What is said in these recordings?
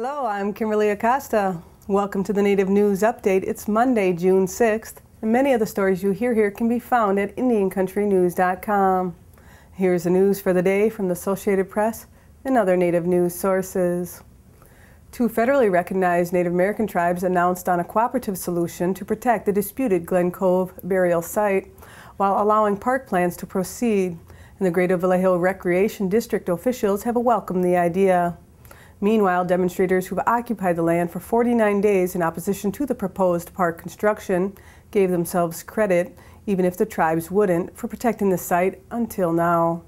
Hello, I'm Kimberlie Acosta. Welcome to the Native News Update. It's Monday, June 6th, and many of the stories you hear here can be found at IndianCountryNews.com. Here's the news for the day from the Associated Press and other Native news sources. Two federally recognized Native American tribes announced on a cooperative solution to protect the disputed Glen Cove burial site while allowing park plans to proceed. In the Greater Vallejo Recreation District, officials have welcomed the idea. Meanwhile, demonstrators who've occupied the land for 49 days in opposition to the proposed park construction gave themselves credit, even if the tribes wouldn't, for protecting the site until now.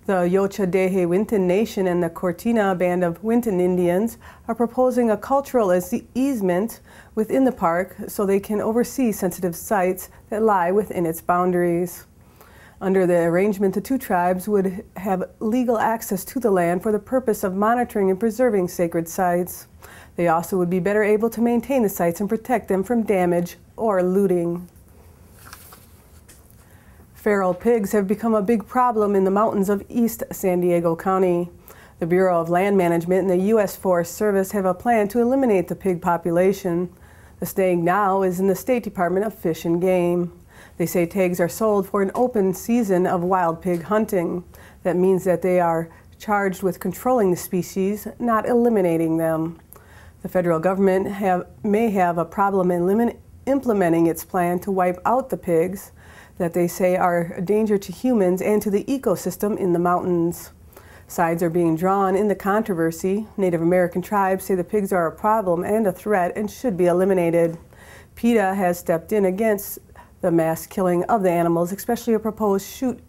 The Yocha Dehe Winton Nation and the Cortina Band of Winton Indians are proposing a cultural easement within the park so they can oversee sensitive sites that lie within its boundaries. Under the arrangement, the two tribes would have legal access to the land for the purpose of monitoring and preserving sacred sites. They also would be better able to maintain the sites and protect them from damage or looting. Feral pigs have become a big problem in the mountains of East San Diego County. The Bureau of Land Management and the U.S. Forest Service have a plan to eliminate the pig population. The stag now is in the State Department of Fish and Game. They say tags are sold for an open season of wild pig hunting. That means that they are charged with controlling the species, not eliminating them. The federal government may have a problem in implementing its plan to wipe out the pigs that they say are a danger to humans and to the ecosystem in the mountains. Sides are being drawn in the controversy. Native American tribes say the pigs are a problem and a threat and should be eliminated. PETA has stepped in against the mass killing of the animals, especially a proposal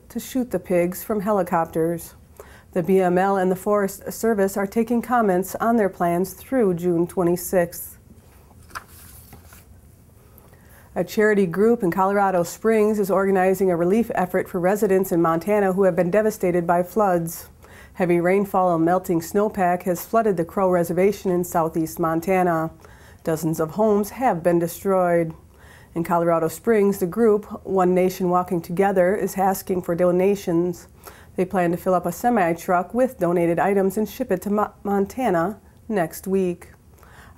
to shoot the pigs from helicopters. The BML and the Forest Service are taking comments on their plans through June 26th. A charity group in Colorado Springs is organizing a relief effort for residents in Montana who have been devastated by floods. Heavy rainfall and melting snowpack has flooded the Crow Reservation in southeast Montana. Dozens of homes have been destroyed. In Colorado Springs, the group, One Nation Walking Together, is asking for donations. They plan to fill up a semi-truck with donated items and ship it to Montana next week.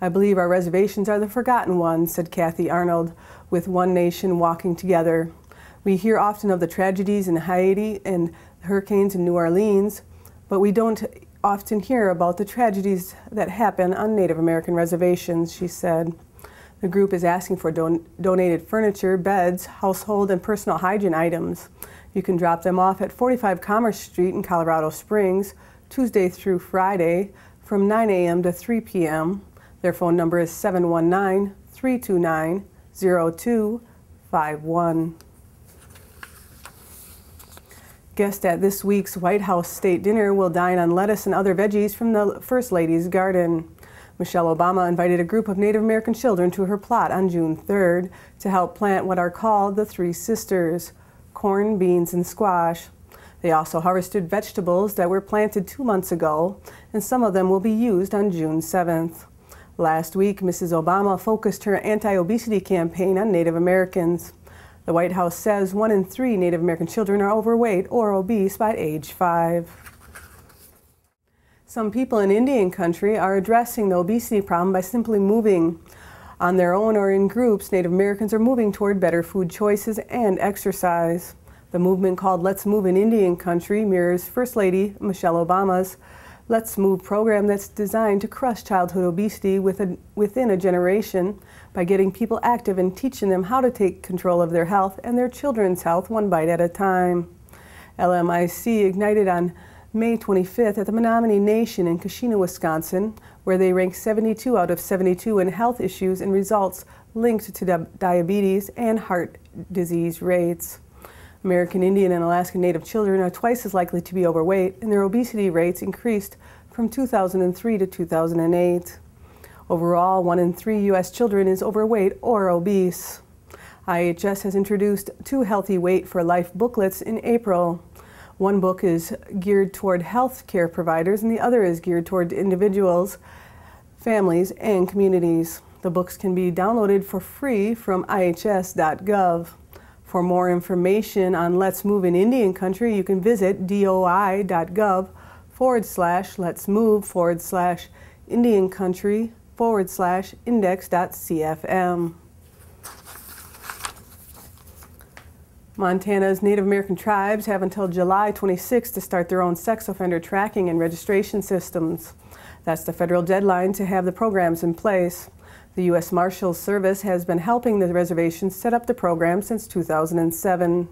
I believe our reservations are the forgotten ones, said Kathy Arnold with One Nation Walking Together. We hear often of the tragedies in Haiti and hurricanes in New Orleans, but we don't often hear about the tragedies that happen on Native American reservations, she said. The group is asking for donated furniture, beds, household and personal hygiene items. You can drop them off at 45 Commerce Street in Colorado Springs, Tuesday through Friday, from 9 a.m. to 3 p.m. Their phone number is 719-329-0251. Guests at this week's White House State Dinner will dine on lettuce and other veggies from the First Lady's garden. Michelle Obama invited a group of Native American children to her plot on June 3rd to help plant what are called the Three Sisters: corn, beans, and squash. They also harvested vegetables that were planted 2 months ago, and some of them will be used on June 7th. Last week, Mrs. Obama focused her anti-obesity campaign on Native Americans. The White House says 1 in 3 Native American children are overweight or obese by age 5. Some people in Indian country are addressing the obesity problem by simply moving. On their own or in groups, Native Americans are moving toward better food choices and exercise. The movement called Let's Move in Indian Country mirrors First Lady Michelle Obama's Let's Move program that's designed to crush childhood obesity within a generation by getting people active and teaching them how to take control of their health and their children's health one bite at a time. LMIC ignited on May 25th at the Menominee Nation in Keshena, Wisconsin, where they ranked 72 out of 72 in health issues and results linked to diabetes and heart disease rates. American Indian and Alaska Native children are twice as likely to be overweight, and their obesity rates increased from 2003 to 2008. Overall, 1 in 3 U.S. children is overweight or obese. IHS has introduced 2 Healthy Weight for Life booklets in April. One book is geared toward health care providers, and the other is geared toward individuals, families, and communities. The books can be downloaded for free from ihs.gov. For more information on Let's Move in Indian Country, you can visit doi.gov let's move Indian country index.cfm. Montana's Native American tribes have until July 26 to start their own sex offender tracking and registration systems. That's the federal deadline to have the programs in place. The U.S. Marshals Service has been helping the reservations set up the program since 2007.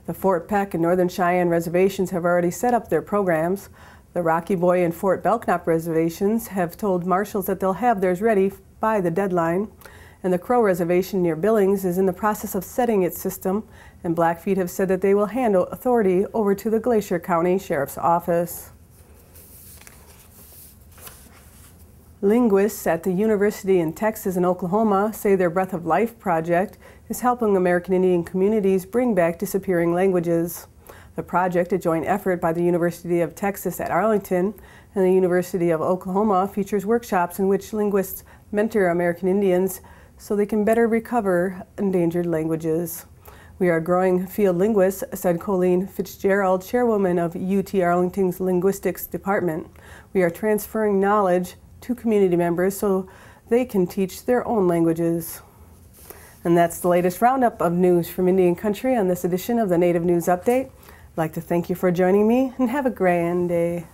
The Fort Peck and Northern Cheyenne reservations have already set up their programs. The Rocky Boy and Fort Belknap reservations have told marshals that they'll have theirs ready by the deadline. And the Crow Reservation near Billings is in the process of setting its system, and Blackfeet have said that they will hand authority over to the Glacier County Sheriff's Office. Linguists at the University in Texas and Oklahoma say their Breath of Life project is helping American Indian communities bring back disappearing languages. The project, a joint effort by the University of Texas at Arlington and the University of Oklahoma, features workshops in which linguists mentor American Indians so they can better recover endangered languages. We are growing field linguists, said Colleen Fitzgerald, chairwoman of UT Arlington's Linguistics Department. We are transferring knowledge to community members so they can teach their own languages. And that's the latest roundup of news from Indian Country on this edition of the Native News Update. I'd like to thank you for joining me and have a grand day.